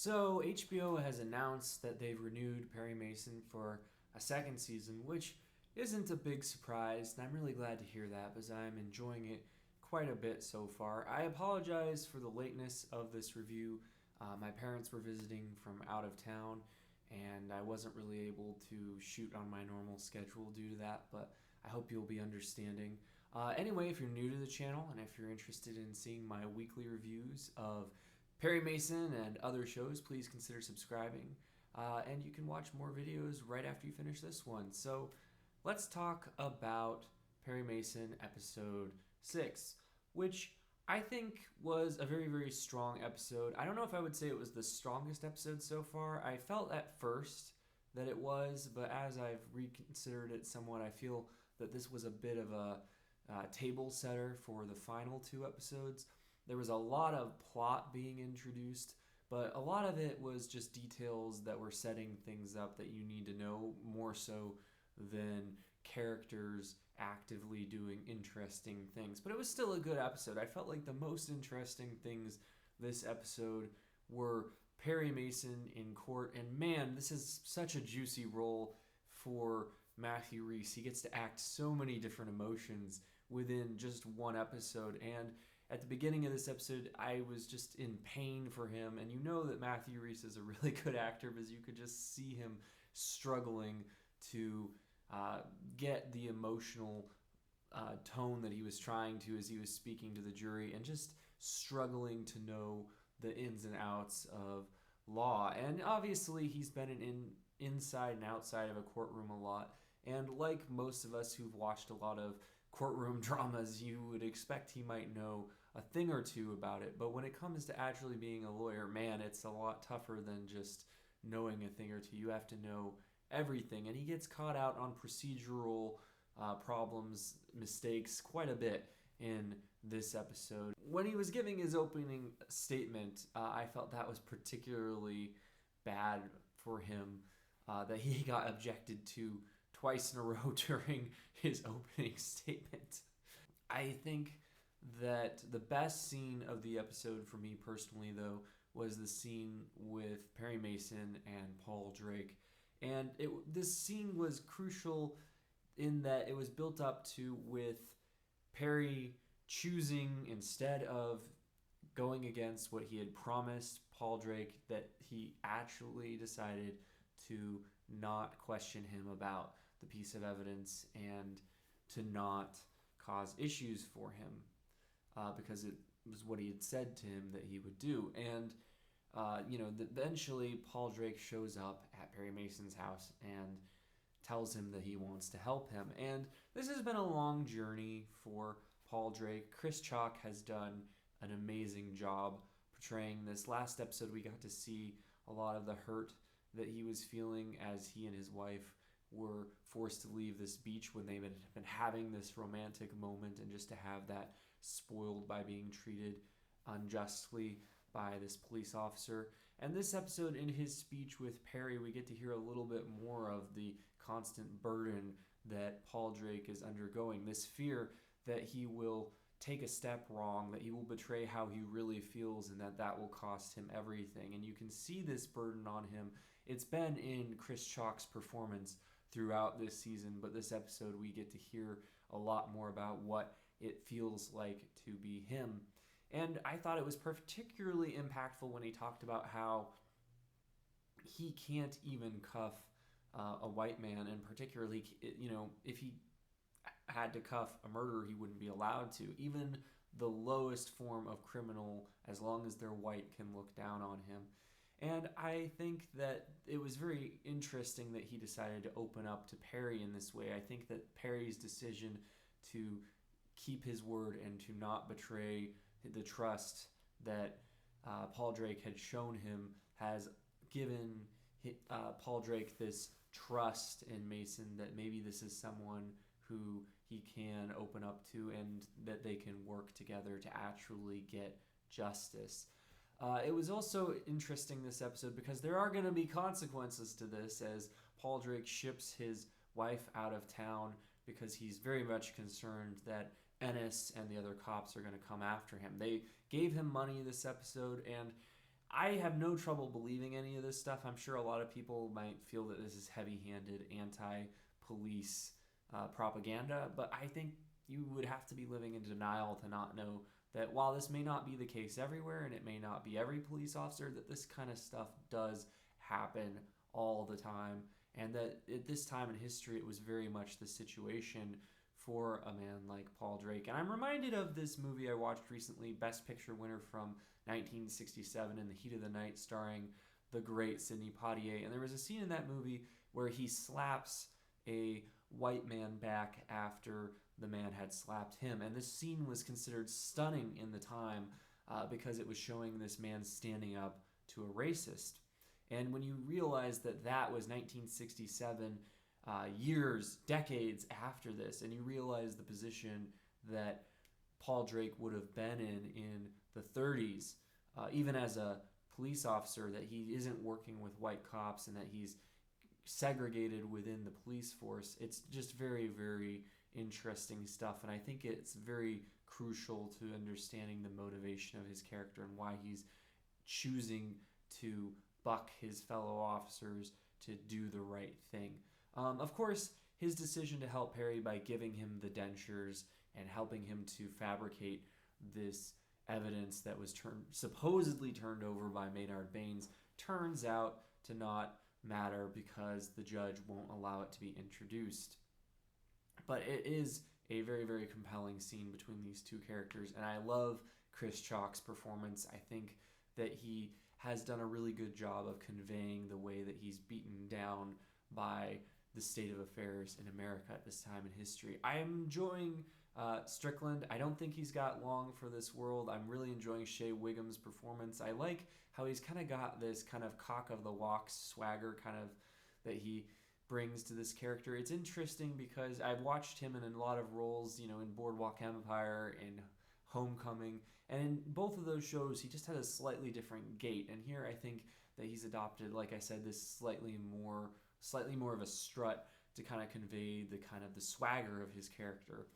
So HBO has announced that they've renewed Perry Mason for a second season, which isn't a big surprise, and I'm really glad to hear that because I'm enjoying it quite a bit so far. I apologize for the lateness of this review. My parents were visiting from out of town, and I wasn't really able to shoot on my normal schedule due to that, but I hope you'll be understanding. Anyway, if you're new to the channel and if you're interested in seeing my weekly reviews of Perry Mason and other shows, please consider subscribing. And you can watch more videos right after you finish this one. So let's talk about Perry Mason episode 6, which I think was a very, very strong episode. I don't know if I would say it was the strongest episode so far. I felt at first that it was, but as I've reconsidered it somewhat, I feel that this was a bit of a table setter for the final two episodes. There was a lot of plot being introduced, but a lot of it was just details that were setting things up that you need to know more so than characters actively doing interesting things. But it was still a good episode. I felt like the most interesting things this episode were Perry Mason in court, and man, this is such a juicy role for Matthew Rhys. He gets to act so many different emotions within just one episode, and at the beginning of this episode, I was just in pain for him, and you know that Matthew Rhys is a really good actor because you could just see him struggling to get the emotional tone that he was trying to as he was speaking to the jury, and just struggling to know the ins and outs of law. And obviously, he's been inside and outside of a courtroom a lot, and like most of us who've watched a lot of courtroom dramas, you would expect he might know a thing or two about it. But when it comes to actually being a lawyer, man, it's a lot tougher than just knowing a thing or two. You have to know everything. And he gets caught out on procedural problems, mistakes quite a bit in this episode. When he was giving his opening statement, I felt that was particularly bad for him, that he got objected to twice in a row during his opening statement. I think that the best scene of the episode for me personally, though, was the scene with Perry Mason and Paul Drake. And this scene was crucial in that it was built up to with Perry choosing, instead of going against what he had promised Paul Drake, that he actually decided to not question him about the piece of evidence and to not cause issues for him, because it was what he had said to him that he would do. And eventually Paul Drake shows up at Perry Mason's house and tells him that he wants to help him. And this has been a long journey for Paul Drake. Chris Chalk has done an amazing job portraying this. Last episode we got to see a lot of the hurt that he was feeling as he and his wife were forced to leave this beach when they've been having this romantic moment, and just to have that spoiled by being treated unjustly by this police officer. And this episode, in his speech with Perry, we get to hear a little bit more of the constant burden that Paul Drake is undergoing, this fear that he will take a step wrong, that he will betray how he really feels, and that will cost him everything. And you can see this burden on him. It's been in Chris Chalk's performance throughout this season, but this episode we get to hear a lot more about what it feels like to be him. And I thought it was particularly impactful when he talked about how he can't even cuff a white man, and particularly, if he had to cuff a murderer, he wouldn't be allowed to. Even the lowest form of criminal, as long as they're white, can look down on him. And I think that it was very interesting that he decided to open up to Perry in this way. I think that Perry's decision to keep his word and to not betray the trust that Paul Drake had shown him has given Paul Drake this trust in Mason that maybe this is someone who he can open up to, and that they can work together to actually get justice. It was also interesting this episode because there are going to be consequences to this, as Paul Drake ships his wife out of town because he's very much concerned that Ennis and the other cops are going to come after him. They gave him money this episode, and I have no trouble believing any of this stuff. I'm sure a lot of people might feel that this is heavy-handed anti-police propaganda, but I think you would have to be living in denial to not know that while this may not be the case everywhere and it may not be every police officer, that this kind of stuff does happen all the time, and that at this time in history it was very much the situation for a man like Paul Drake. And I'm reminded of this movie I watched recently, Best Picture winner from 1967, In the Heat of the Night, starring the great Sidney Poitier. And there was a scene in that movie where he slaps a white man back after the man had slapped him. And this scene was considered stunning in the time because it was showing this man standing up to a racist. And when you realize that that was 1967, years, decades after this, and you realize the position that Paul Drake would have been in the 30s, even as a police officer, that he isn't working with white cops and that he's segregated within the police force. It's just very, very interesting stuff, and I think it's very crucial to understanding the motivation of his character and why he's choosing to buck his fellow officers to do the right thing. Of course, his decision to help Perry by giving him the dentures and helping him to fabricate this evidence that was supposedly turned over by Maynard Baines turns out to not matter because the judge won't allow it to be introduced. But it is a very, very compelling scene between these two characters, and I love Chris Chalk's performance. I think that he has done a really good job of conveying the way that he's beaten down by the state of affairs in America at this time in history. I am enjoying Strickland. I don't think he's got long for this world. I'm really enjoying Shea Whigham's performance. I like how he's kind of got this kind of cock of the walk swagger kind of that he brings to this character. It's interesting because I've watched him in a lot of roles, in Boardwalk Empire and Homecoming, and in both of those shows he just had a slightly different gait, and here I think that he's adopted, like I said, this slightly more of a strut to kind of convey the swagger of his character.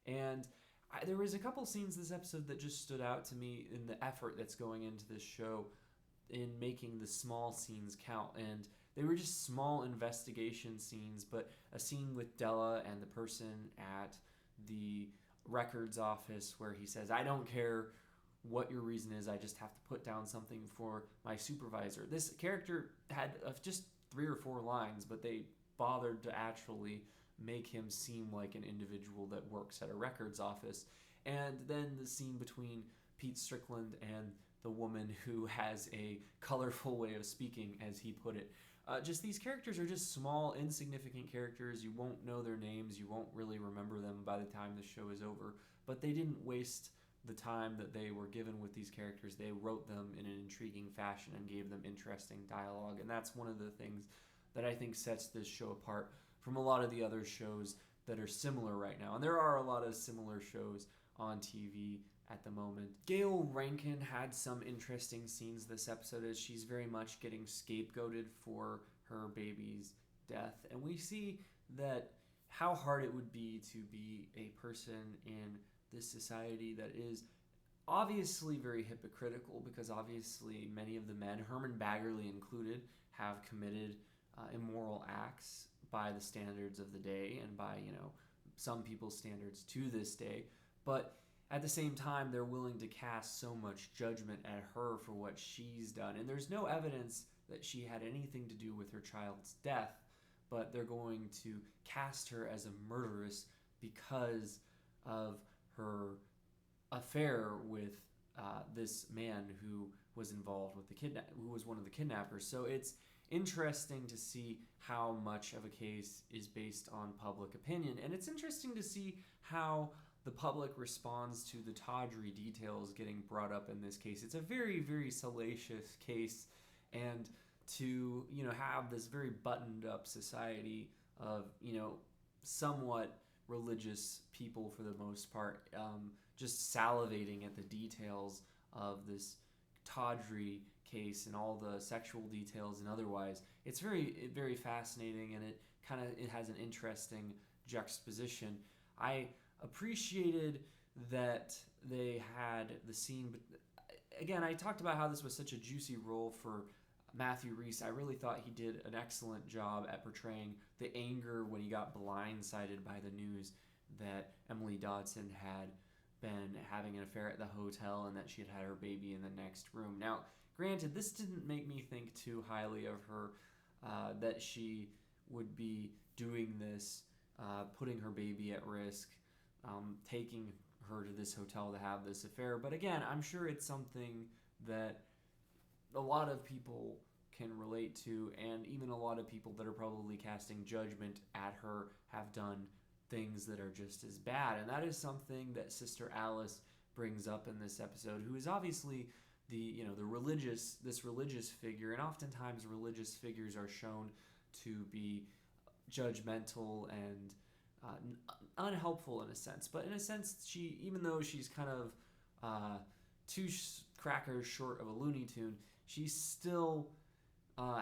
And there was a couple scenes this episode that just stood out to me in the effort that's going into this show in making the small scenes count. And they were just small investigation scenes, but a scene with Della and the person at the records office where he says, "I don't care what your reason is, I just have to put down something for my supervisor." This character had just 3 or 4 lines, but they bothered to actually make him seem like an individual that works at a records office. And then the scene between Pete Strickland and the woman who has a colorful way of speaking, as he put it. Just these characters are just small, insignificant characters. You won't know their names. You won't really remember them by the time the show is over. But they didn't waste the time that they were given with these characters. They wrote them in an intriguing fashion and gave them interesting dialogue. And that's one of the things that I think sets this show apart from a lot of the other shows that are similar right now. And there are a lot of similar shows on TV at the moment. Gail Rankin had some interesting scenes this episode as she's very much getting scapegoated for her baby's death. And we see that how hard it would be to be a person in this society that is obviously very hypocritical, because obviously many of the men, Herman Baggerly included, have committed immoral acts by the standards of the day and by, some people's standards to this day. But at the same time, they're willing to cast so much judgment at her for what she's done. And there's no evidence that she had anything to do with her child's death, but they're going to cast her as a murderess because of her affair with this man who was involved with who was one of the kidnappers. So it's interesting to see how much of a case is based on public opinion, and it's interesting to see how the public responds to the tawdry details getting brought up in this case. It's a very, very salacious case, and to have this very buttoned up society of somewhat religious people for the most part, just salivating at the details of this tawdry case and all the sexual details and otherwise. It's very, very fascinating, and it has an interesting juxtaposition. I appreciated that they had the scene. again, I talked about how this was such a juicy role for Matthew Rhys. I really thought he did an excellent job at portraying the anger when he got blindsided by the news that Emily Dodson had been having an affair at the hotel and that she had her baby in the next room. Now, granted, this didn't make me think too highly of her, that she would be doing this, putting her baby at risk, taking her to this hotel to have this affair. But again, I'm sure it's something that a lot of people can relate to, and even a lot of people that are probably casting judgment at her have done things that are just as bad. And that is something that Sister Alice brings up in this episode, who is obviously the religious figure, and oftentimes religious figures are shown to be judgmental and unhelpful in a sense. But in a sense, she, even though she's kind of two crackers short of a Looney Tune, she still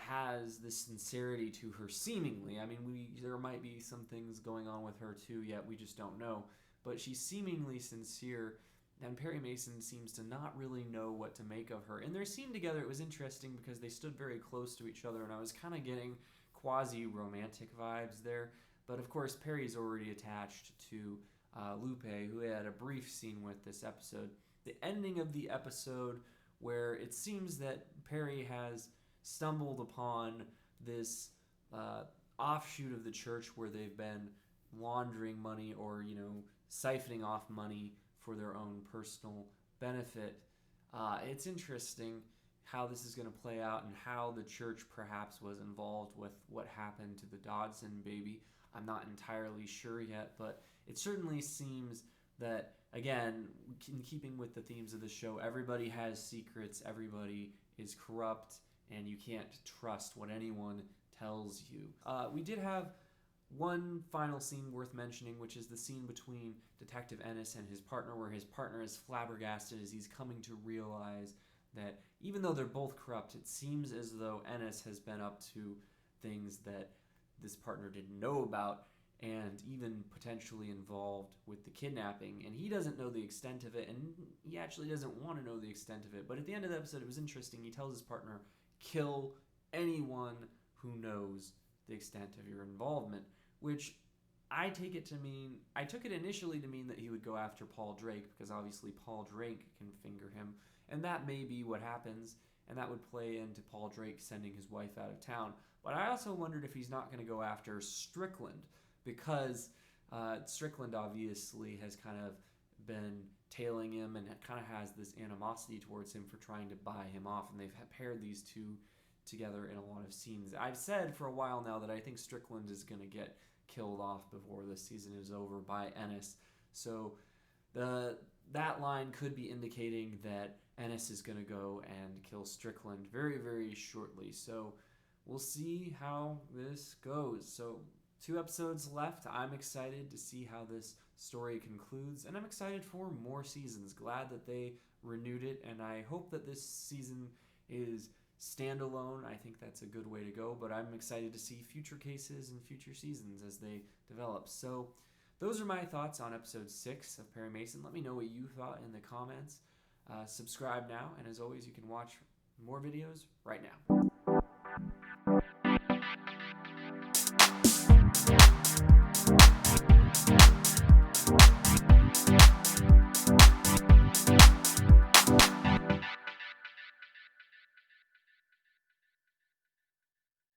has this sincerity to her, seemingly. I mean, there might be some things going on with her too, yet we just don't know. But she's seemingly sincere, and Perry Mason seems to not really know what to make of her. In their scene together, it was interesting because they stood very close to each other, and I was kind of getting quasi-romantic vibes there. But of course, Perry's already attached to Lupe, who had a brief scene with this episode. The ending of the episode, where it seems that Perry has stumbled upon this offshoot of the church where they've been laundering money or, siphoning off money for their own personal benefit. It's interesting how this is going to play out and how the church perhaps was involved with what happened to the Dodson baby. I'm not entirely sure yet, but it certainly seems that, again, in keeping with the themes of the show, everybody has secrets, everybody is corrupt, and you can't trust what anyone tells you. We did have one final scene worth mentioning, which is the scene between Detective Ennis and his partner, where his partner is flabbergasted as he's coming to realize that even though they're both corrupt, it seems as though Ennis has been up to things that this partner didn't know about, and even potentially involved with the kidnapping, and he doesn't know the extent of it, and he actually doesn't want to know the extent of it. But at the end of the episode, it was interesting. He tells his partner, kill anyone who knows the extent of your involvement, which I took it initially to mean that he would go after Paul Drake, because obviously Paul Drake can finger him, and that may be what happens, and that would play into Paul Drake sending his wife out of town. But I also wondered if he's not going to go after Strickland, because Strickland obviously has kind of been tailing him and kind of has this animosity towards him for trying to buy him off, and they've paired these two together in a lot of scenes. I've said for a while now that I think Strickland is going to get killed off before this season is over by Ennis, so that line could be indicating that Ennis is going to go and kill Strickland very, very shortly. So we'll see how this goes. So 2 episodes left. I'm excited to see how this story concludes, and I'm excited for more seasons. Glad that they renewed it, and I hope that this season is standalone. I think that's a good way to go, but I'm excited to see future cases and future seasons as they develop. So those are my thoughts on episode 6 of Perry Mason. Let me know what you thought in the comments. Subscribe now, and as always, you can watch more videos right now.